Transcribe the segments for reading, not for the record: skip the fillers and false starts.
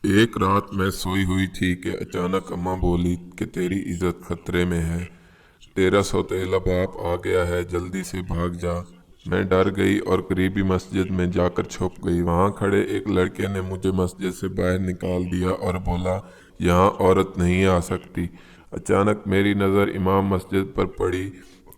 एक रात मैं सोई हुई थी कि अचानक अम्मा बोली कि तेरी इज्जत खतरे में है। तेरा सौतेला बाप आ गया है, जल्दी से भाग जा। मैं डर गई और करीबी मस्जिद में जाकर छुप गई। वहां खड़े एक लड़के ने मुझे मस्जिद से बाहर निकाल दिया और बोला, यहाँ औरत नहीं आ सकती। अचानक मेरी नज़र इमाम मस्जिद पर पड़ी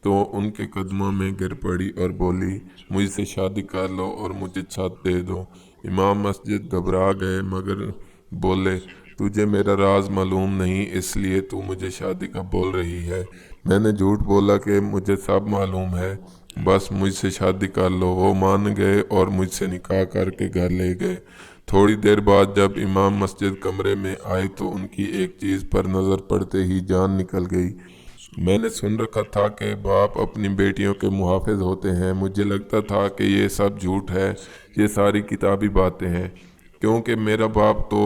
तो उनके कदमों में गिर पड़ी और बोली, मुझसे शादी कर लो और मुझे छत दे दो। इमाम मस्जिद घबरा गए मगर बोले, तुझे मेरा राज मालूम नहीं, इसलिए तू मुझे शादी का बोल रही है। मैंने झूठ बोला कि मुझे सब मालूम है, बस मुझसे शादी कर लो। वो मान गए और मुझसे निकाह करके घर ले गए। थोड़ी देर बाद जब इमाम मस्जिद कमरे में आए तो उनकी एक चीज़ पर नज़र पड़ते ही जान निकल गई। मैंने सुन रखा था कि बाप अपनी बेटियों के मुहाफिज होते हैं। मुझे लगता था कि ये सब झूठ है, ये सारी किताबी बातें हैं, क्योंकि मेरा बाप तो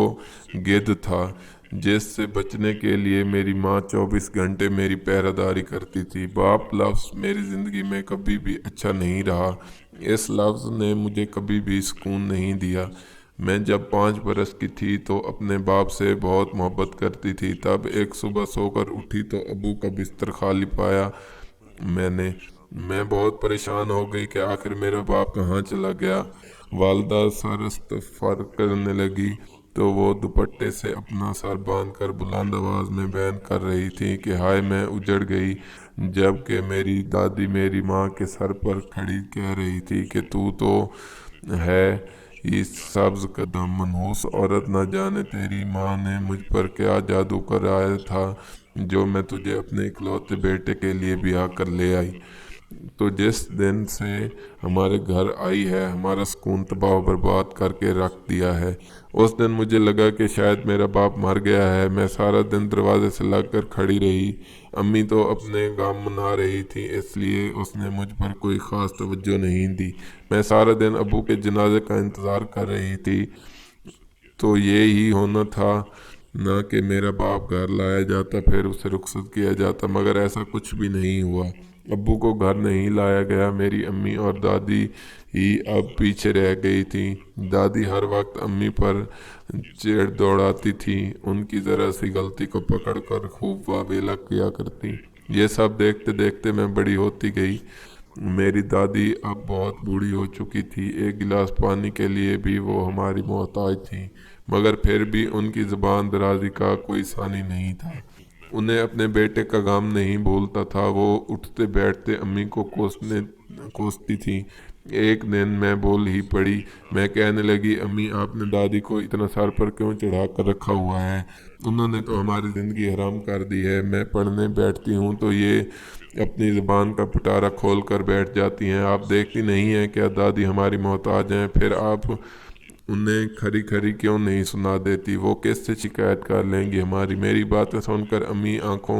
गिद्ध था जिससे बचने के लिए मेरी माँ 24 घंटे मेरी पहरेदारी करती थी। बाप लफ्ज़ मेरी ज़िंदगी में कभी भी अच्छा नहीं रहा। इस लफ्ज़ ने मुझे कभी भी सुकून नहीं दिया। मैं जब 5 बरस की थी तो अपने बाप से बहुत मोहब्बत करती थी। तब एक सुबह सोकर उठी तो अबू का बिस्तर खाली पाया। मैंने मैं बहुत परेशान हो गई कि आखिर मेरा बाप कहाँ चला गया। वालदा सर इस्तग़फ़ार करने लगी तो वो दुपट्टे से अपना सर बांधकर बुलंद आवाज़ में बयान कर रही थी कि हाय मैं उजड़ गई। जबकि मेरी दादी मेरी माँ के सर पर खड़ी कह रही थी कि तू तो है इस सब्ज कदम मनहूस औरत, न जाने तेरी माँ ने मुझ पर क्या जादू कराया था जो मैं तुझे अपने इकलौते बेटे के लिए ब्याह कर ले आई। तो जिस दिन से हमारे घर आई है हमारा सुकून तबाह बर्बाद करके रख दिया है। उस दिन मुझे लगा कि शायद मेरा बाप मर गया है। मैं सारा दिन दरवाजे से लगकर खड़ी रही। अम्मी तो अपने गम मना रही थी, इसलिए उसने मुझ पर कोई ख़ास तवज्जो नहीं दी। मैं सारा दिन अबू के जनाजे का इंतज़ार कर रही थी। तो ये ही होना था, ना कि मेरा बाप घर लाया जाता फिर उसे रुखसत किया जाता, मगर ऐसा कुछ भी नहीं हुआ। अब्बू को घर नहीं लाया गया। मेरी अम्मी और दादी ही अब पीछे रह गई थी। दादी हर वक्त अम्मी पर चिढ़ दौड़ाती थी, उनकी ज़रा सी गलती को पकड़कर खूब वावेला किया करती। ये सब देखते देखते मैं बड़ी होती गई। मेरी दादी अब बहुत बूढ़ी हो चुकी थी। एक गिलास पानी के लिए भी वो हमारी मोहताज थी, मगर फिर भी उनकी ज़ुबान दराजी का कोई सानी नहीं था। उन्हें अपने बेटे का गम नहीं भूलता था। वो उठते बैठते अम्मी को कोसती थी। एक दिन मैं बोल ही पड़ी। मैं कहने लगी, अम्मी आपने दादी को इतना सर पर क्यों चढ़ा कर रखा हुआ है? उन्होंने तो हमारी ज़िंदगी हराम कर दी है। मैं पढ़ने बैठती हूँ तो ये अपनी ज़ुबान का पिटारा खोल कर बैठ जाती हैं। आप देखती नहीं हैं क्या दादी हमारी मोहताज हैं? फिर आप उन्हें खरी खरी क्यों नहीं सुना देती? वो किससे शिकायत कर लेंगी हमारी? मेरी बातें सुनकर अम्मी आंखों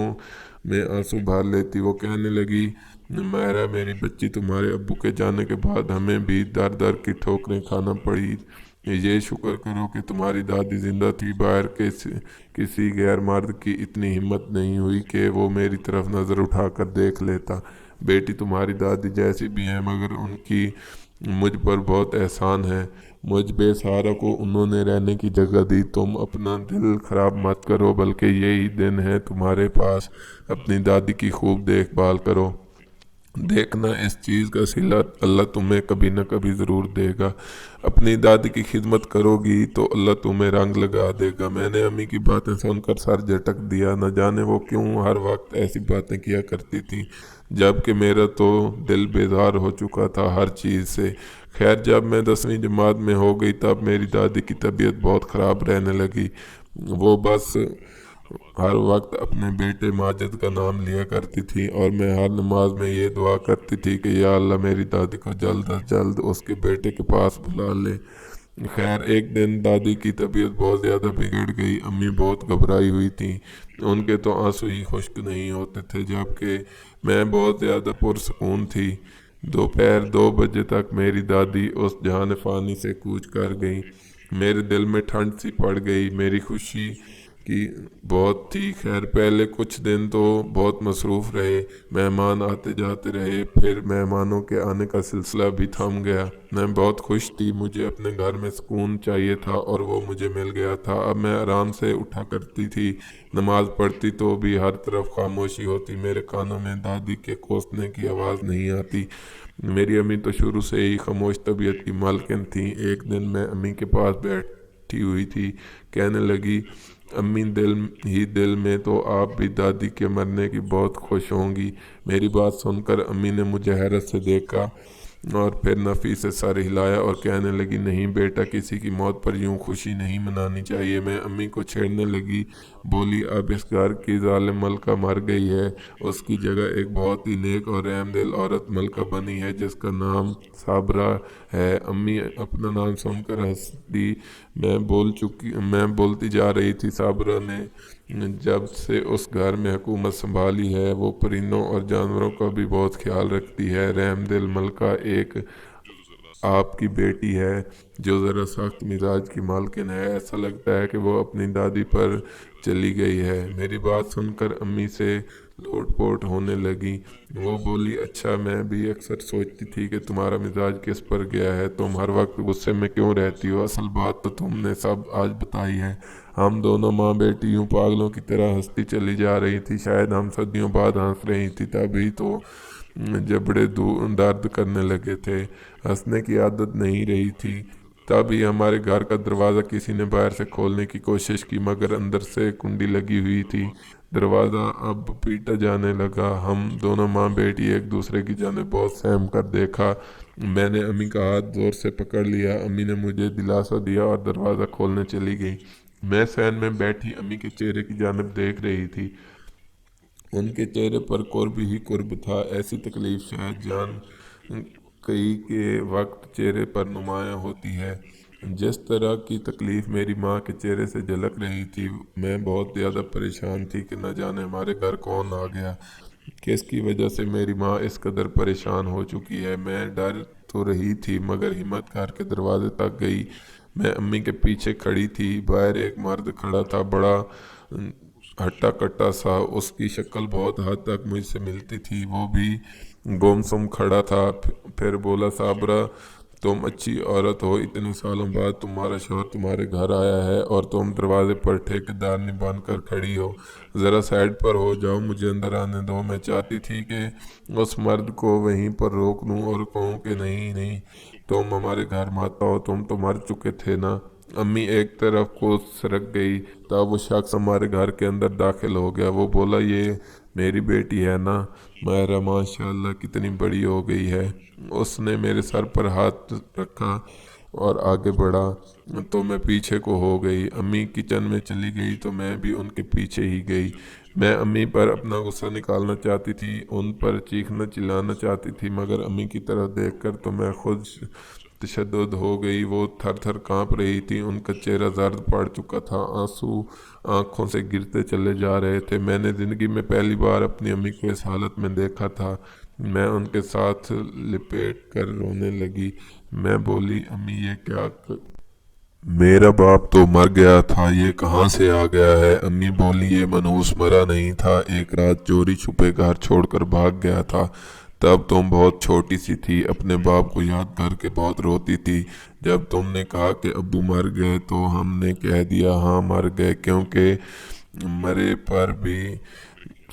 में आंसू भर लेती। वो कहने लगी, मेरा मेरी बच्ची, तुम्हारे अब्बू के जाने के बाद हमें भी दर दर की ठोकरें खाना पड़ी। ये शुक्र करो कि तुम्हारी दादी जिंदा थी। बाहर के किसी गैर मर्द की इतनी हिम्मत नहीं हुई कि वो मेरी तरफ नज़र उठाकर देख लेता। बेटी तुम्हारी दादी जैसी भी हैं, मगर उनकी मुझ पर बहुत एहसान है। मुझ बेसहारा को उन्होंने रहने की जगह दी। तुम अपना दिल खराब मत करो, बल्कि यही दिन है तुम्हारे पास। अपनी दादी की खूब देखभाल करो। देखना इस चीज़ का सिला अल्लाह तुम्हें कभी न कभी ज़रूर देगा। अपनी दादी की खिदमत करोगी तो अल्लाह तुम्हें रंग लगा देगा। मैंने अम्मी की बातें सुनकर सर झटक दिया। न जाने वो क्यों हर वक्त ऐसी बातें किया करती थी, जबकि मेरा तो दिल बेजार हो चुका था हर चीज़ से। खैर, जब मैं 10वीं जमात में हो गई तब मेरी दादी की तबीयत बहुत ख़राब रहने लगी। वो बस हर वक्त अपने बेटे माजिद का नाम लिया करती थी और मैं हर नमाज में ये दुआ करती थी कि या अल्लाह मेरी दादी को जल्द अज जल्द उसके बेटे के पास बुला ले। खैर, एक दिन दादी की तबीयत बहुत ज़्यादा बिगड़ गई। अम्मी बहुत घबराई हुई थी। उनके तो आंसू ही खुश्क नहीं होते थे, जबकि मैं बहुत ज़्यादा पुरसकून थी। दोपहर 2 बजे तक मेरी दादी उस जहान फ़ानी से कूच कर गई। मेरे दिल में ठंड सी पड़ गई। मेरी खुशी कि बहुत थी। खैर पहले कुछ दिन तो बहुत मसरूफ़ रहे, मेहमान आते जाते रहे, फिर मेहमानों के आने का सिलसिला भी थम गया। मैं बहुत खुश थी, मुझे अपने घर में सुकून चाहिए था और वो मुझे मिल गया था। अब मैं आराम से उठा करती थी, नमाज पढ़ती तो भी हर तरफ खामोशी होती, मेरे कानों में दादी के कोसने की आवाज़ नहीं आती। मेरी अम्मी तो शुरू से ही खामोश तबीयत की मालकिन थी। एक दिन मैं अम्मी के पास बैठी हुई थी, कहने लगी, अम्मी दिल ही दिल में तो आप भी दादी के मरने की बहुत खुश होंगी। मेरी बात सुनकर अम्मी ने मुझे हैरत से देखा और फिर नफ़ी से सर हिलाया और कहने लगी, नहीं बेटा, किसी की मौत पर यूं खुशी नहीं मनानी चाहिए। मैं अम्मी को छेड़ने लगी, बोली, अब इस घर की जालिम मलका मर गई है, उसकी जगह एक बहुत ही नेक और रहमदिल औरत मलका बनी है जिसका नाम साबरा है। अम्मी अपना नाम सुनकर हंस दी। मैं बोलती जा रही थी, साबरा ने जब से उस घर में हुकूमत संभाली है वो परिंदों और जानवरों का भी बहुत ख्याल रखती है। रहमदिल मलका एक आपकी बेटी है जो ज़रा सख्त मिजाज की मालकिन है। ऐसा लगता है कि वो अपनी दादी पर चली गई है। मेरी बात सुनकर अम्मी से लोटपोट होने लगी। वो बोली, अच्छा, मैं भी अक्सर सोचती थी कि तुम्हारा मिजाज किस पर गया है, तुम हर वक्त गुस्से में क्यों रहती हो। असल बात तो तुमने सब आज बताई है। हम दोनों माँ बेटी यूं पागलों की तरह हंसती चली जा रही थी, शायद हम सदियों बाद हंस रही थी। तभी तो जबड़े दर्द करने लगे थे, हंसने की आदत नहीं रही थी। तभी हमारे घर का दरवाज़ा किसी ने बाहर से खोलने की कोशिश की, मगर अंदर से कुंडी लगी हुई थी। दरवाज़ा अब पीटा जाने लगा। हम दोनों माँ बेटी एक दूसरे की जाने बहुत सहम कर देखा। मैंने अम्मी का हाथ जोर से पकड़ लिया। अम्मी ने मुझे दिलासा दिया और दरवाज़ा खोलने चली गई। मैं फैन में बैठी अम्मी के चेहरे की जानिब देख रही थी। उनके चेहरे पर कुर्ब ही कुर्ब था। ऐसी तकलीफ शायद जान कई के वक्त चेहरे पर नुमायाँ होती है। जिस तरह की तकलीफ़ मेरी माँ के चेहरे से झलक रही थी, मैं बहुत ज़्यादा परेशान थी कि न जाने हमारे घर कौन आ गया, किसकी वजह से मेरी माँ इस कदर परेशान हो चुकी है। मैं डर तो रही थी मगर हिम्मत करके दरवाजे तक गई। मैं अम्मी के पीछे खड़ी थी। बाहर एक मर्द खड़ा था, बड़ा हट्टा कट्टा सा। उसकी शक्ल बहुत हद तक मुझसे मिलती थी। वो भी गुमसुम खड़ा था। फिर बोला, साबरा, तुम अच्छी औरत हो, इतने सालों बाद तुम्हारा शौहर तुम्हारे घर आया है और तुम दरवाजे पर ठेकेदार ने बांध कर खड़ी हो। ज़रा साइड पर हो जाओ, मुझे अंदर आने दो। मैं चाहती थी कि उस मर्द को वहीं पर रोक लूं और कहूं कि नहीं नहीं, तुम हमारे घर मत आओ, तुम तो मर चुके थे ना। अम्मी एक तरफ को सरक गई। तब वो शख्स हमारे घर के अंदर दाखिल हो गया। वो बोला, ये मेरी बेटी है ना मायरा, माशाल्लाह कितनी बड़ी हो गई है। उसने मेरे सर पर हाथ रखा और आगे बढ़ा तो मैं पीछे को हो गई। अम्मी किचन में चली गई तो मैं भी उनके पीछे ही गई। मैं अम्मी पर अपना गुस्सा निकालना चाहती थी, उन पर चीखना चिल्लाना चाहती थी, मगर अम्मी की तरफ देखकर तो मैं खुद तशद्दुद हो गई। वो थर थर काँप रही थी, उनका चेहरा जर्द पड़ चुका था, आंसू आंखों से गिरते चले जा रहे थे। मैंने ज़िंदगी में पहली बार अपनी अम्मी को इस हालत में देखा था। मैं उनके साथ लिपट कर रोने लगी। मैं बोली, अम्मी ये क्या मेरा बाप तो मर गया था, ये कहाँ से आ गया है। अम्मी बोली, ये मनहूस मरा नहीं था, एक रात चोरी छुपे घर छोड़कर भाग गया था। तब तुम बहुत छोटी सी थी, अपने बाप को याद करके बहुत रोती थी। जब तुमने कहा कि अब्बू मर गए तो हमने कह दिया हाँ मर गए, क्योंकि मरे पर भी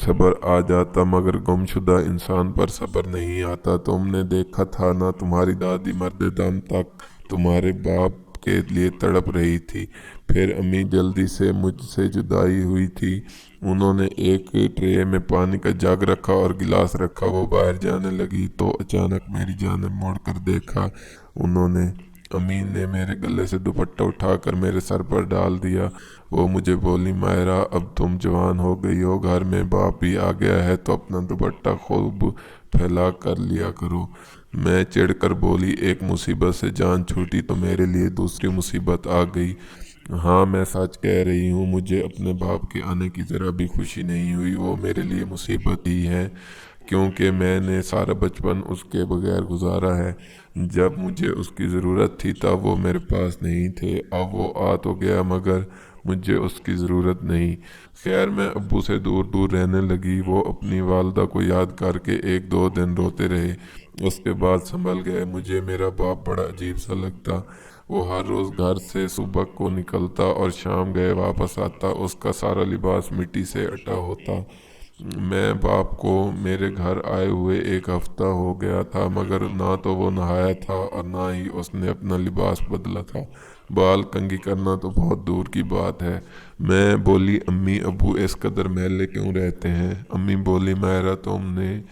सब्र आ जाता मगर गुमशुदा इंसान पर सब्र नहीं आता। तुमने देखा था ना, तुम्हारी दादी मरते दम तक तुम्हारे बाप के लिए तड़प रही थी। फिर अम्मी जल्दी से मुझसे जुदाई हुई थी। उन्होंने एक ट्रे में पानी का जग रखा और गिलास रखा। वो बाहर जाने लगी तो अचानक मेरी जानिब मुड़ कर देखा। उन्होंने अम्मी ने मेरे गले से दुपट्टा उठाकर मेरे सर पर डाल दिया। वो मुझे बोली, मायरा, अब तुम जवान हो गई हो, घर में बाप भी आ गया है तो अपना दुपट्टा खूब फैला कर लिया करो। मैं चिढ़कर बोली, एक मुसीबत से जान छूटी तो मेरे लिए दूसरी मुसीबत आ गई। हाँ, मैं सच कह रही हूँ, मुझे अपने बाप के आने की ज़रा भी खुशी नहीं हुई, वो मेरे लिए मुसीबत ही है। کیونکہ میں نے سارا بچپن اس کے بغیر گزارا ہے۔ جب مجھے اس کی ضرورت تھی تب وہ میرے پاس نہیں تھے، اب وہ آ تو گیا مگر مجھے اس کی ضرورت نہیں۔ خیر میں ابو سے دور دور رہنے لگی۔ وہ اپنی والدہ کو یاد کر کے ایک دو دن روتے رہے، اس کے بعد سنبھل گئے۔ مجھے میرا باپ بڑا عجیب سا لگتا۔ وہ ہر روز گھر سے صبح کو نکلتا اور شام گئے واپس آتا، اس کا سارا لباس مٹی سے اٹا ہوتا۔ میں باپ کو میرے گھر آئے ہوئے ایک ہفتہ ہو گیا تھا مگر نہ تو وہ نہایا تھا اور نہ ہی اس نے اپنا لباس بدلا تھا۔ بال کنگھی کرنا تو بہت دور کی بات ہے۔ میں بولی امی ابو اس قدر میلے کیوں رہتے ہیں؟ امی بولی ماہرہ تم نے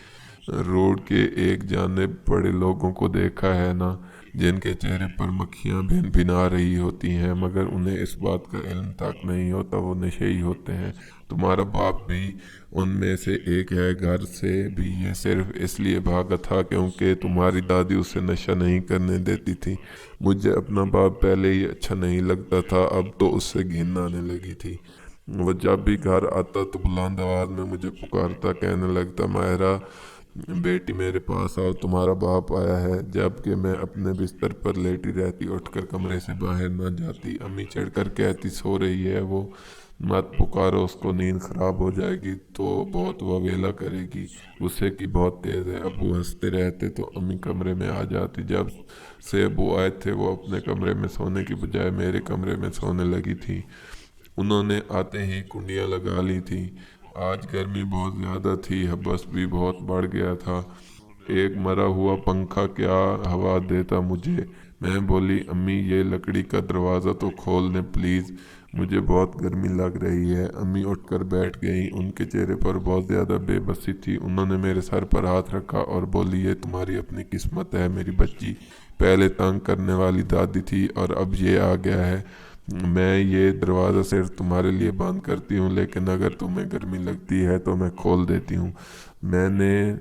روڈ کے ایک جانب بڑے لوگوں کو دیکھا ہے نا، جن کے چہرے پر مکھیاں بھن بھنا رہی ہوتی ہیں مگر انہیں اس بات کا علم تک نہیں ہوتا، وہ نشئی ہوتے ہیں۔ تمہارا باپ بھی ان میں سے ایک ہے۔ گھر سے بھی یہ صرف اس لیے بھاگا تھا کیونکہ تمہاری دادی اسے نشہ نہیں کرنے دیتی تھی۔ مجھے اپنا باپ پہلے ہی اچھا نہیں لگتا تھا، اب تو اس سے گھن آنے لگی تھی۔ وہ جب بھی گھر آتا تو بلند آواز میں مجھے پکارتا، کہنے لگتا ماہرہ بیٹی میرے پاس آؤ، تمہارا باپ آیا ہے۔ جب کہ میں اپنے بستر پر لیٹی رہتی، اٹھ کر کمرے سے باہر نہ جاتی۔ امی چڑھ کر کہتی سو رہی ہے وہ، مت پکارو، اس کو نیند خراب ہو جائے گی تو بہت واویلا کرے گی، غصے کی بہت تیز ہے۔ ابو ہنستے رہتے تو امی کمرے میں آ جاتی۔ جب سے ابو آئے تھے وہ اپنے کمرے میں سونے کی بجائے میرے کمرے میں سونے لگی تھی۔ انہوں نے آتے ہی کنڈیاں لگا لی تھیں۔ آج گرمی بہت زیادہ تھی، حبس بھی بہت بڑھ گیا تھا۔ ایک مرا ہوا پنکھا کیا ہوا دیتا مجھے۔ میں بولی امی یہ لکڑی کا دروازہ تو کھول دیں پلیز، مجھے بہت گرمی لگ رہی ہے۔ امی اٹھ کر بیٹھ گئیں، ان کے چہرے پر بہت زیادہ بے بسی تھی۔ انہوں نے میرے سر پر ہاتھ رکھا اور بولی یہ تمہاری اپنی قسمت ہے میری بچی، پہلے تنگ کرنے والی دادی تھی اور اب یہ آ گیا ہے۔ میں یہ دروازہ صرف تمہارے لیے بند کرتی ہوں، لیکن اگر تمہیں گرمی لگتی ہے تو میں کھول دیتی ہوں۔ میں نے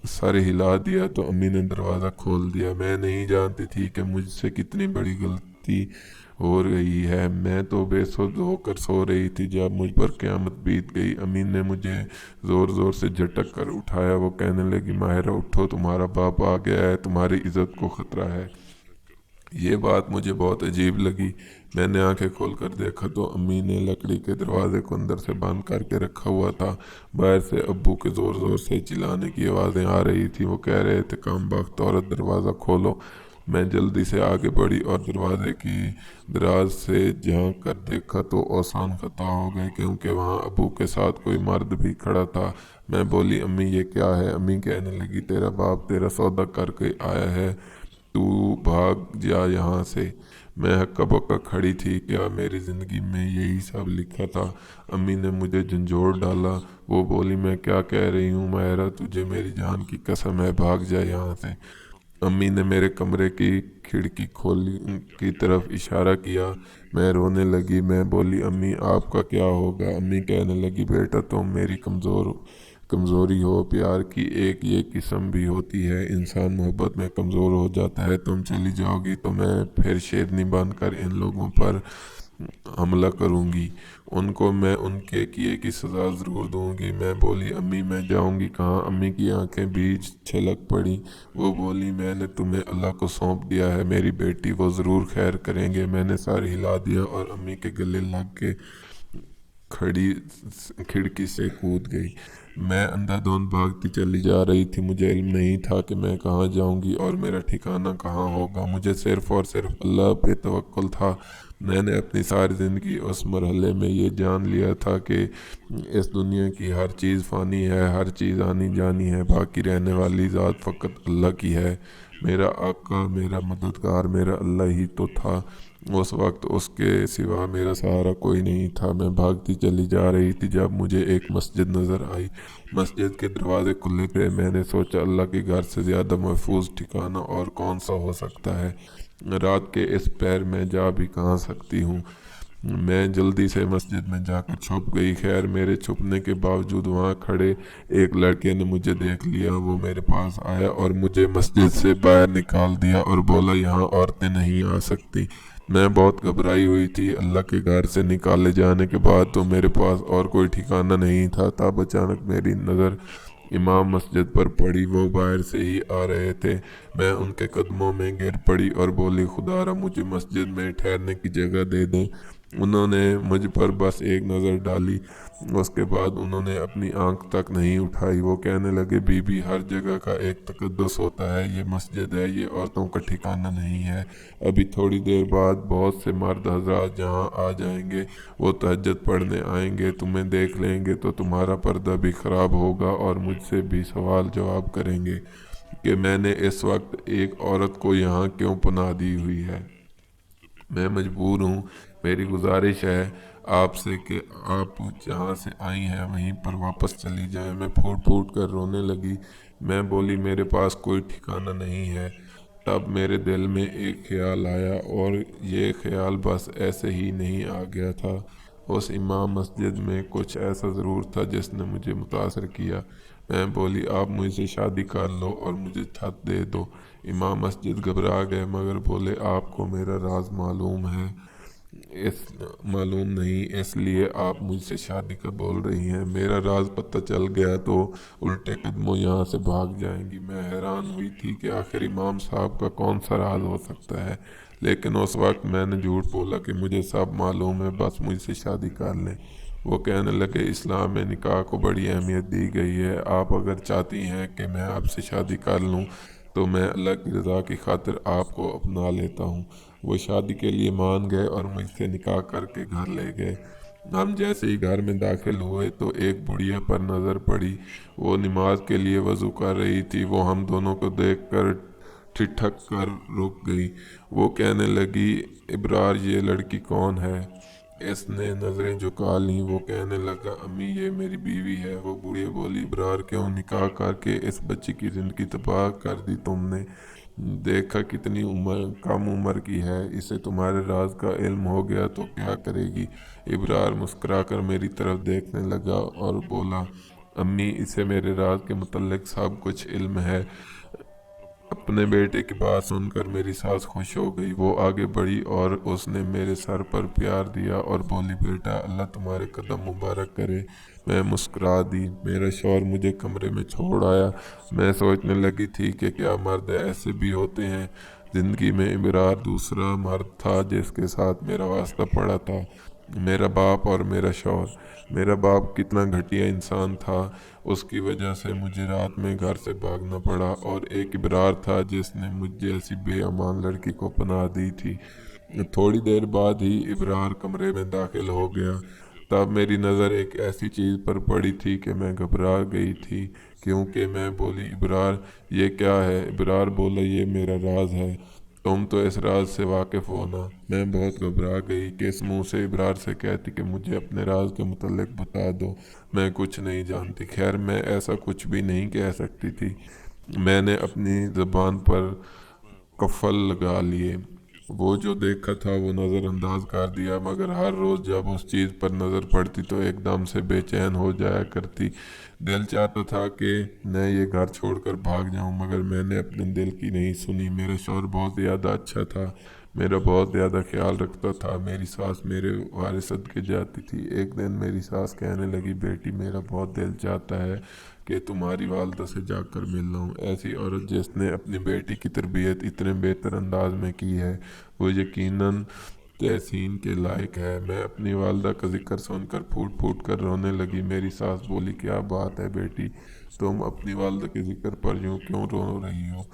سر ہلا دیا تو امی نے دروازہ کھول دیا۔ میں نہیں جانتی تھی کہ مجھ سے کتنی بڑی غلطی ہو رہی ہے۔ میں تو بے سود ہو کر سو رہی تھی جب مجھ پر قیامت بیت گئی۔ امی نے مجھے زور زور سے جھٹک کر اٹھایا۔ وہ کہنے لگی ماہرہ اٹھو، تمہارا باپ آ گیا ہے، تمہاری عزت کو خطرہ ہے۔ یہ بات مجھے بہت عجیب لگی۔ میں نے آنکھیں کھول کر دیکھا تو امی نے لکڑی کے دروازے کو اندر سے بند کر کے رکھا ہوا تھا۔ باہر سے ابو کے زور زور سے چلانے کی آوازیں آ رہی تھی۔ وہ کہہ رہے تھے کم بخت عورت دروازہ کھولو۔ میں جلدی سے آگے بڑھی اور دروازے کی دراز سے جھانک کر دیکھا تو آسان خطا ہو گئے کیونکہ وہاں ابو کے ساتھ کوئی مرد بھی کھڑا تھا۔ میں بولی امی یہ کیا ہے؟ امی کہنے لگی تیرا باپ تیرا سودا کر کے آیا ہے، تو بھاگ جا یہاں سے۔ میں ہکا بکا کھڑی تھی، کیا میری زندگی میں یہی سب لکھا تھا؟ امی نے مجھے جھنجھوڑ ڈالا۔ وہ بولی میں کیا کہہ رہی ہوں ماہرہ، تجھے میری جان کی قسم ہے، بھاگ جا یہاں سے۔ امی نے میرے کمرے کی کھڑکی کھولی کی طرف اشارہ کیا۔ میں رونے لگی۔ میں بولی امی آپ کا کیا ہوگا؟ امی کہنے لگی بیٹا تم میری کمزوری ہو، پیار کی ایک یہ قسم بھی ہوتی ہے، انسان محبت میں کمزور ہو جاتا ہے۔ تم چلی جاؤ گی تو میں پھر شیرنی بن کر ان لوگوں پر حملہ کروں گی، ان کو میں ان کے کیے کی سزا ضرور دوں گی۔ میں بولی امی میں جاؤں گی کہاں؟ امی کی آنکھیں بیچ چھلک پڑی۔ وہ بولی میں نے تمہیں اللہ کو سونپ دیا ہے میری بیٹی، وہ ضرور خیر کریں گے۔ میں نے سر ہلا دیا اور امی کے گلے لگ کے کھڑکی سے کود گئی۔ میں اندھا دھند بھاگتی چلی جا رہی تھی۔ مجھے علم نہیں تھا کہ میں کہاں جاؤں گی اور میرا ٹھکانہ کہاں ہوگا۔ مجھے صرف اور صرف اللہ پہ توکل تھا۔ میں نے اپنی ساری زندگی اس مرحلے میں یہ جان لیا تھا کہ اس دنیا کی ہر چیز فانی ہے، ہر چیز آنی جانی ہے، باقی رہنے والی ذات فقط اللہ کی ہے۔ میرا آقا، میرا مددگار، میرا اللہ ہی تو تھا۔ اس وقت اس کے سوا میرا سہارا کوئی نہیں تھا۔ میں بھاگتی چلی جا رہی تھی جب مجھے ایک مسجد نظر آئی۔ مسجد کے دروازے کھلے تھے۔ میں نے سوچا اللہ کے گھر سے زیادہ محفوظ ٹھکانہ اور کون سا ہو سکتا ہے؟ رات کے اس پہر میں جا بھی کہاں سکتی ہوں؟ میں جلدی سے مسجد میں جا کر چھپ گئی۔ خیر میرے چھپنے کے باوجود وہاں کھڑے ایک لڑکے نے مجھے دیکھ لیا۔ وہ میرے پاس آیا اور مجھے مسجد سے باہر نکال دیا اور بولا یہاں عورتیں نہیں آ سکتی۔ میں بہت گھبرائی ہوئی تھی۔ اللہ کے گھر سے نکالے جانے کے بعد تو میرے پاس اور کوئی ٹھکانہ نہیں تھا۔ تب اچانک میری نظر इमाम मस्जिद पर पड़ी। वो बाहर से ही आ रहे थे। मैं उनके कदमों में गिर पड़ी और बोली, खुदारा मुझे मस्जिद में ठहरने की जगह दे दे। उन्होंने मुझ पर बस एक नज़र डाली, उसके बाद उन्होंने अपनी आंख तक नहीं उठाई। वो कहने लगे, बीबी, हर जगह का एक तकद्दुस होता है। ये मस्जिद है, ये औरतों का ठिकाना नहीं है। अभी थोड़ी देर बाद बहुत से मर्द हजरात जहाँ आ जाएंगे। वो तहज्जुद पढ़ने आएंगे, तुम्हें देख लेंगे तो तुम्हारा पर्दा भी ख़राब होगा और मुझसे भी सवाल जवाब करेंगे कि मैंने इस वक्त एक औरत को यहाँ क्यों पनाह दी हुई है। मैं मजबूर हूँ, मेरी गुजारिश है आपसे कि आप जहाँ से आई हैं वहीं पर वापस चली जाएं। मैं फूट फूट कर रोने लगी। मैं बोली, मेरे पास कोई ठिकाना नहीं है। तब मेरे दिल में एक ख्याल आया, और ये ख्याल बस ऐसे ही नहीं आ गया था। उस इमाम मस्जिद में कुछ ऐसा ज़रूर था जिसने मुझे मुतासर किया। मैं बोली, आप मुझसे शादी कर लो और मुझे छत दे दो। इमाम मस्जिद घबरा गए, मगर बोले, आपको मेरा राज मालूम है, इस मालूम नहीं, इसलिए आप मुझसे शादी का बोल रही हैं। मेरा राज पता चल गया तो उल्टे कदमों यहाँ से भाग जाएंगी। मैं हैरान हुई थी कि आखिर इमाम साहब का कौन सा राज हो सकता है, लेकिन उस वक्त मैंने झूठ बोला कि मुझे सब मालूम है, बस मुझसे शादी कर लें। वो कहने लगे, इस्लाम में निकाह को बड़ी अहमियत दी गई है। आप अगर चाहती हैं कि मैं आपसे शादी कर लूँ तो मैं अल्लाह की रज़ा की खातिर आपको अपना लेता हूँ। वो शादी के लिए मान गए और मुझसे निकाह करके घर ले गए। हम जैसे ही घर में दाखिल हुए तो एक बुढ़िया पर नज़र पड़ी। वो नमाज के लिए वज़ू कर रही थी। वो हम दोनों को देखकर ठिठक कर रुक गई। वो कहने लगी, इब्रार, ये लड़की कौन है? इसने नज़रें झुका लीं। वो कहने लगा, अम्मी, ये मेरी बीवी है। वो बूढ़ी बोली, इब्रार, क्यों निकाह करके इस बच्ची की ज़िंदगी तबाह कर दी तुमने? देखा कितनी कम उम्र की है, इसे तुम्हारे राज का इल्म हो गया तो क्या करेगी? इब्रार मुस्कुराकर मेरी तरफ देखने लगा और बोला, अम्मी, इसे मेरे राज के मुतल्लिक सब कुछ इल्म है। अपने बेटे की बात सुनकर मेरी सास खुश हो गई। वो आगे बढ़ी और उसने मेरे सर पर प्यार दिया और बोली, बेटा, अल्लाह तुम्हारे कदम मुबारक करे। मैं मुस्कुरा दी। मेरा शौहर मुझे कमरे में छोड़ आया। मैं सोचने लगी थी कि क्या मर्द ऐसे भी होते हैं। ज़िंदगी में इबरार दूसरा मर्द था जिसके साथ मेरा वास्ता पड़ा था, मेरा बाप और मेरा शौहर। मेरा बाप कितना घटिया इंसान था, उसकी वजह से मुझे रात में घर से भागना पड़ा। और एक इबरार था जिसने मुझे ऐसी बेईमान लड़की को पनाह दी थी। थोड़ी देर बाद ही इबरार कमरे में दाखिल हो गया। तब मेरी नज़र एक ऐसी चीज़ पर पड़ी थी कि मैं घबरा गई थी, क्योंकि मैं बोली, इबरार, ये क्या है? इबरार बोला, ये मेरा राज है, तुम तो इस राज से वाकिफ़ हो ना। मैं बहुत घबरा गई कि इस मुंह से इबरार से कहती कि मुझे अपने राज के मुतल्लिक बता दो, मैं कुछ नहीं जानती। खैर, मैं ऐसा कुछ भी नहीं कह सकती थी। मैंने अपनी ज़बान पर कफ़ल लगा लिए। वो जो देखा था वो नज़रअंदाज कर दिया, मगर हर रोज़ जब उस चीज़ पर नज़र पड़ती तो एकदम से बेचैन हो जाया करती। दिल चाहता था कि मैं ये घर छोड़कर भाग जाऊं, मगर मैंने अपने दिल की नहीं सुनी। मेरा शौहर बहुत ज़्यादा अच्छा था, मेरा बहुत ज़्यादा ख्याल रखता था। मेरी सास मेरे वारे सदके जाती थी। एक दिन मेरी सास कहने लगी, बेटी, मेरा बहुत दिल चाहता है कि तुम्हारी वालदा से जाकर मिल लूँ। ऐसी औरत जिसने अपनी बेटी की तरबियत इतने बेहतर अंदाज में की है, वो यकीनन तहसीन के लायक है। मैं अपनी वालदा का जिक्र सुनकर फूट फूट कर रोने लगी। मेरी सास बोली, क्या बात है बेटी, तुम अपनी वालदा के जिक्र पर यूँ क्यों रो रही हो?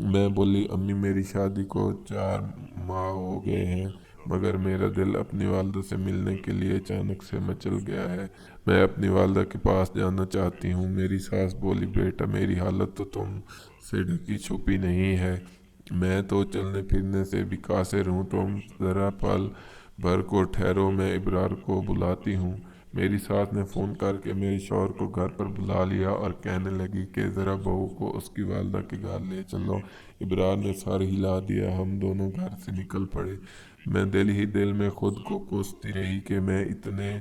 मैं बोली, अम्मी, मेरी शादी को 4 माह हो गए हैं, मगर मेरा दिल अपनी वालदा से मिलने के लिए अचानक से मचल गया है। मैं अपनी वालदा के पास जाना चाहती हूँ। मेरी सास बोली, बेटा, मेरी हालत तो तुम से ढकी छुपी नहीं है। मैं तो चलने फिरने से भी कासिर हूँ। तुम ज़रा पल भर को ठहरो, मैं इब्रार को बुलाती हूँ। मेरी सास ने फ़ोन करके मेरे शौहर को घर पर बुला लिया और कहने लगी कि ज़रा बहू को उसकी वालदा के घर ले चलो। इब्रार ने सर हिला दिया। हम दोनों घर से निकल पड़े। मैं दिल ही दिल में खुद को कोसती रही कि मैं इतने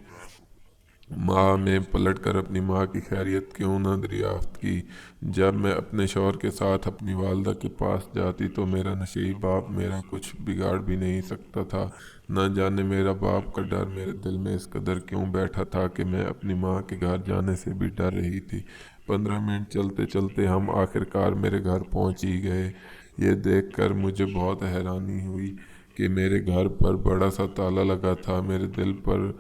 माँ में पलट कर अपनी माँ की खैरियत क्यों न दरियाफ्त की। जब मैं अपने शौहर के साथ अपनी वालदा के पास जाती तो मेरा नशीब बाप मेरा कुछ बिगाड़ भी नहीं सकता था। न जाने मेरा बाप का डर मेरे दिल में इस कदर क्यों बैठा था कि मैं अपनी माँ के घर जाने से भी डर रही थी। 15 मिनट चलते चलते हम आखिरकार मेरे घर पहुंच ही गए। ये देखकर मुझे बहुत हैरानी हुई कि मेरे घर पर बड़ा सा ताला लगा था। मेरे दिल पर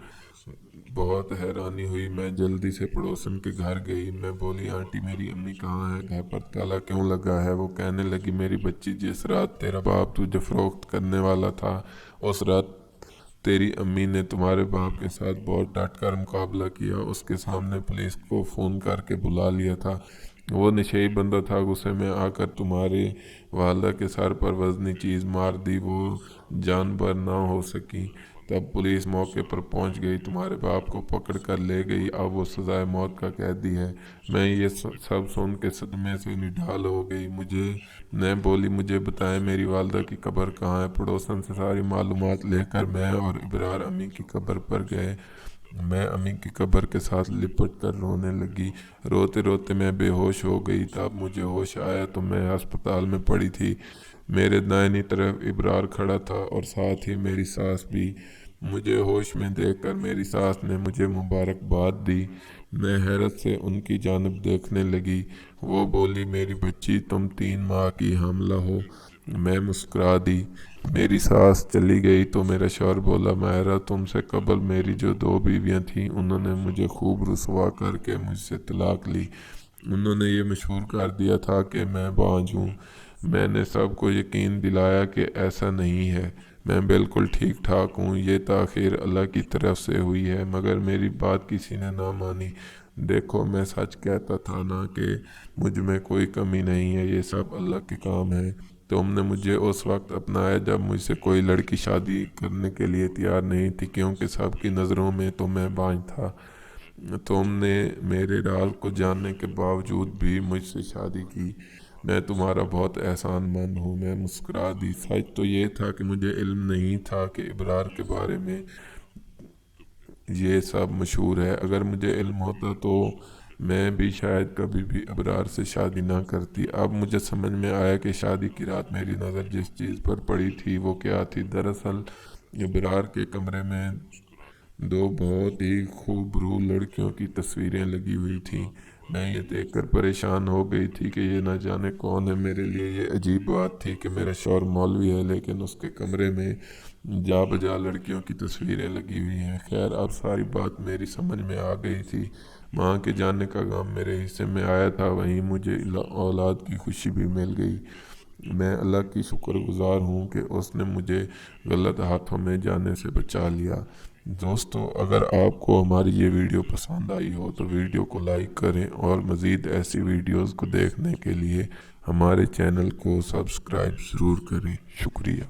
बहुत हैरानी हुई। मैं जल्दी से पड़ोसन के घर गई। मैं बोली, आंटी मेरी अम्मी कहाँ है, घर पर ताला क्यों लगा है? वो कहने लगी, मेरी बच्ची, जिस रात तेरा बाप तुझे फरोख्त करने वाला था, उस रात तेरी अम्मी ने तुम्हारे बाप के साथ बहुत डट कर मुकाबला किया। उसके सामने पुलिस को फ़ोन करके बुला लिया था। वो नशेई बंदा था, गुस्से में आकर तुम्हारे वालदा के सर पर वजनी चीज़ मार दी। वो जानबर ना हो सकी। तब पुलिस मौके पर पहुंच गई, तुम्हारे बाप को पकड़ कर ले गई। अब वो सजाए मौत का कैदी है। मैं ये सब सुन के सदमे से निढाल हो गई। मैं बोली, मुझे बताएं मेरी वालदा की कब्र कहाँ है? पड़ोसन से सारी मालूमात लेकर मैं और इब्रार अम्मी की कब्र पर गए। मैं अम्मी की कब्र के साथ लिपट कर रोने लगी। रोते रोते मैं बेहोश हो गई। तब मुझे होश आया तो मैं अस्पताल में पड़ी थी। मेरे दाहिनी तरफ इब्रार खड़ा था और साथ ही मेरी सास भी। मुझे होश में देखकर मेरी सास ने मुझे मुबारकबाद दी। मैं हैरत से उनकी जानिब देखने लगी। वो बोली, मेरी बच्ची, तुम 3 माह की हामिला हो। मैं मुस्कुरा दी। मेरी सास चली गई तो मेरा शौहर बोला, माहिरा, तुमसे कबल मेरी जो 2 बीवियां थीं, उन्होंने मुझे खूब रुसवा करके मुझसे तलाक ली। उन्होंने ये मशहूर कर दिया था कि मैं बांझ हूँ। मैंने सबको यकीन दिलाया कि ऐसा नहीं है, मैं बिल्कुल ठीक ठाक हूँ। ये ताख़ीर अल्लाह की तरफ से हुई है, मगर मेरी बात किसी ने ना मानी। देखो, मैं सच कहता था ना कि मुझ में कोई कमी नहीं है, ये सब अल्लाह के काम है। तुमने मुझे उस वक्त अपनाया जब मुझसे कोई लड़की शादी करने के लिए तैयार नहीं थी, क्योंकि सबकी नज़रों में तो मैं बांझ था। तुमने मेरे राज को जानने के बावजूद भी मुझसे शादी की। मैं तुम्हारा बहुत एहसानमंद हूँ। मैं मुस्कुरा दी। सच तो ये था कि मुझे इल्म नहीं था कि इब्रार के बारे में ये सब मशहूर है। अगर मुझे इल्म होता तो मैं भी शायद कभी भी इब्रार से शादी ना करती। अब मुझे समझ में आया कि शादी की रात मेरी नज़र जिस चीज़ पर पड़ी थी वो क्या थी। दरअसल इब्रार के कमरे में 2 बहुत ही खूबरू लड़कियों की तस्वीरें लगी हुई थीं। मैं ये देखकर परेशान हो गई थी कि ये न जाने कौन है। मेरे लिए ये अजीब बात थी कि मेरा शौहर मौलवी है, लेकिन उसके कमरे में जा बजा लड़कियों की तस्वीरें लगी हुई हैं। खैर, अब सारी बात मेरी समझ में आ गई थी। माँ के जाने का गम मेरे हिस्से में आया था, वहीं मुझे औलाद की खुशी भी मिल गई। मैं अल्लाह की शुक्रगुजार हूँ कि उसने मुझे गलत हाथों में जाने से बचा लिया। दोस्तों, अगर आपको हमारी ये वीडियो पसंद आई हो तो वीडियो को लाइक करें और मज़ीद ऐसी वीडियोस को देखने के लिए हमारे चैनल को सब्सक्राइब ज़रूर करें। शुक्रिया।